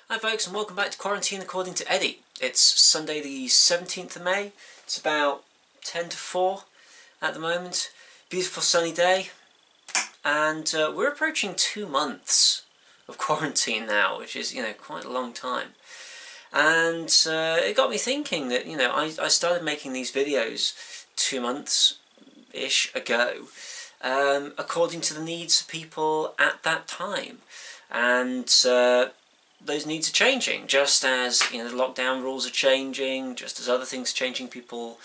Hi folks, and welcome back to Quarantine According to Eddie. It's Sunday the 17th of May. It's about 10 to 4 at the moment. Beautiful sunny day. And we're approaching 2 months of quarantine now, which is, quite a long time. And it got me thinking that, I started making these videos 2 months-ish ago, according to the needs of people at that time. And those needs are changing, just as the lockdown rules are changing, just as other things are changing. People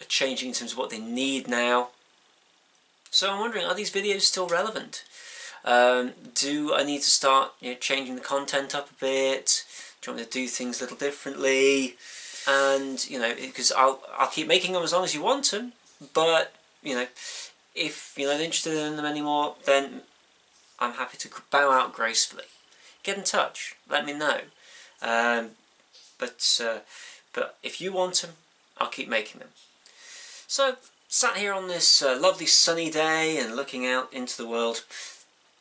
are changing in terms of what they need now. So I'm wondering, are these videos still relevant? Do I need to start changing the content up a bit? Do you want me to do things a little differently? And because I'll keep making them as long as you want them, but if you're not interested in them anymore, then I'm happy to bow out gracefully. Get in touch, let me know. But if you want them, I'll keep making them. So, sat here on this lovely sunny day and looking out into the world,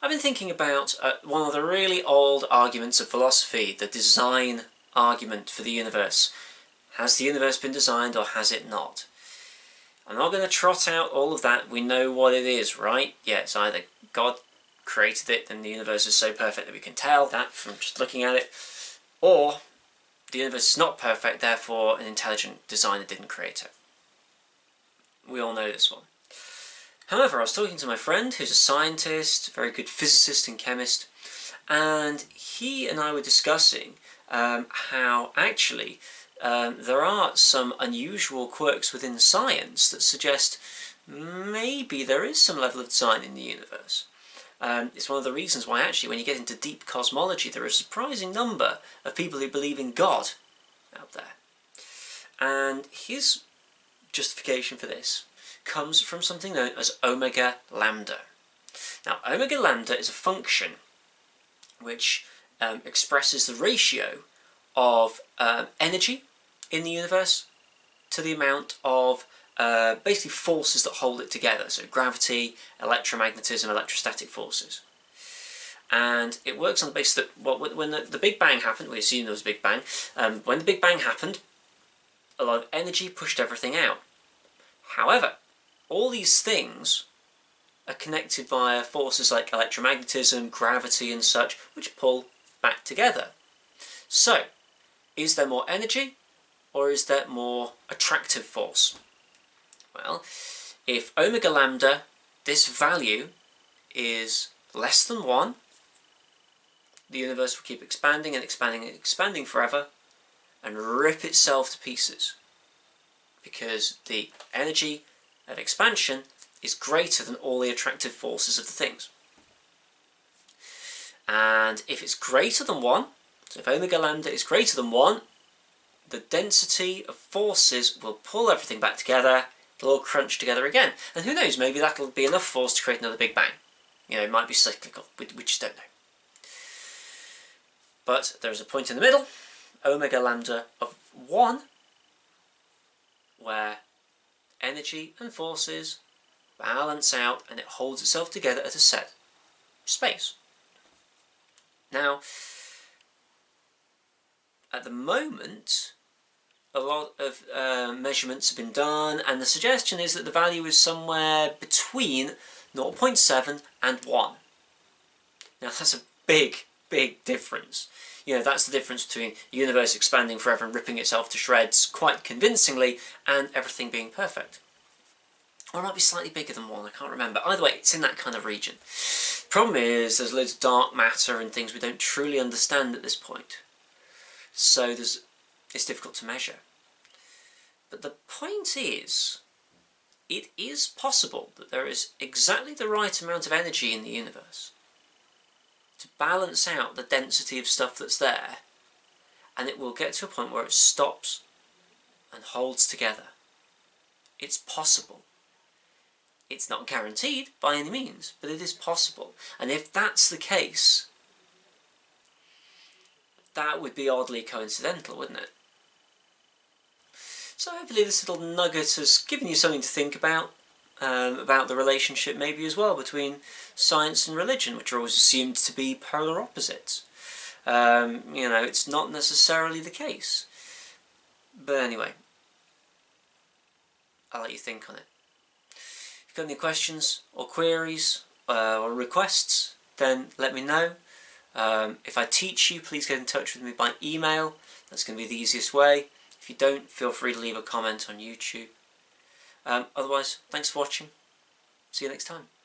I've been thinking about one of the really old arguments of philosophy, the design argument for the universe. Has the universe been designed or has it not? I'm not going to trot out all of that. We know what it is, right? Yeah, it's either God created it and the universe is so perfect that we can tell that from just looking at it, or the universe is not perfect, therefore an intelligent designer didn't create it. We all know this one. However, I was talking to my friend who's a scientist, a very good physicist and chemist, and he and I were discussing how actually there are some unusual quirks within science that suggest maybe there is some level of design in the universe. It's one of the reasons why actually when you get into deep cosmology there are a surprising number of people who believe in God out there. And his justification for this comes from something known as omega lambda. Now omega lambda is a function which expresses the ratio of energy in the universe to the amount of basically forces that hold it together, so gravity, electromagnetism, electrostatic forces. And it works on the basis that when the Big Bang happened, we assume there was a Big Bang, when the Big Bang happened, a lot of energy pushed everything out. However, all these things are connected via forces like electromagnetism, gravity and such, which pull back together. So, is there more energy or is there more attractive force? Well, if omega lambda, this value, is less than 1, the universe will keep expanding and expanding and expanding forever and rip itself to pieces, because the energy of expansion is greater than all the attractive forces of the things. And if it's greater than 1, so if omega lambda is greater than 1, the density of forces will pull everything back together. They'll all crunch together again. And who knows, maybe that'll be enough force to create another Big Bang. It might be cyclical, we just don't know. But there's a point in the middle, omega lambda of 1, where energy and forces balance out and it holds itself together at a set space. Now, at the moment, a lot of measurements have been done, and the suggestion is that the value is somewhere between 0.7 and 1. Now that's a big, big difference. That's the difference between the universe expanding forever and ripping itself to shreds quite convincingly, and everything being perfect. Or it might be slightly bigger than 1, I can't remember. Either way, it's in that kind of region. Problem is, there's loads of dark matter and things we don't truly understand at this point. So it's difficult to measure. But the point is, it is possible that there is exactly the right amount of energy in the universe to balance out the density of stuff that's there, and it will get to a point where it stops and holds together. It's possible. It's not guaranteed by any means, but it is possible. And if that's the case, that would be oddly coincidental, wouldn't it? So hopefully this little nugget has given you something to think about the relationship maybe as well between science and religion, which are always assumed to be polar opposites. You know, it's not necessarily the case. But anyway, I'll let you think on it. If you've got any questions or queries or requests, then let me know. If I teach you, please get in touch with me by email. That's going to be the easiest way. If you don't, feel free to leave a comment on YouTube. Otherwise, thanks for watching. See you next time.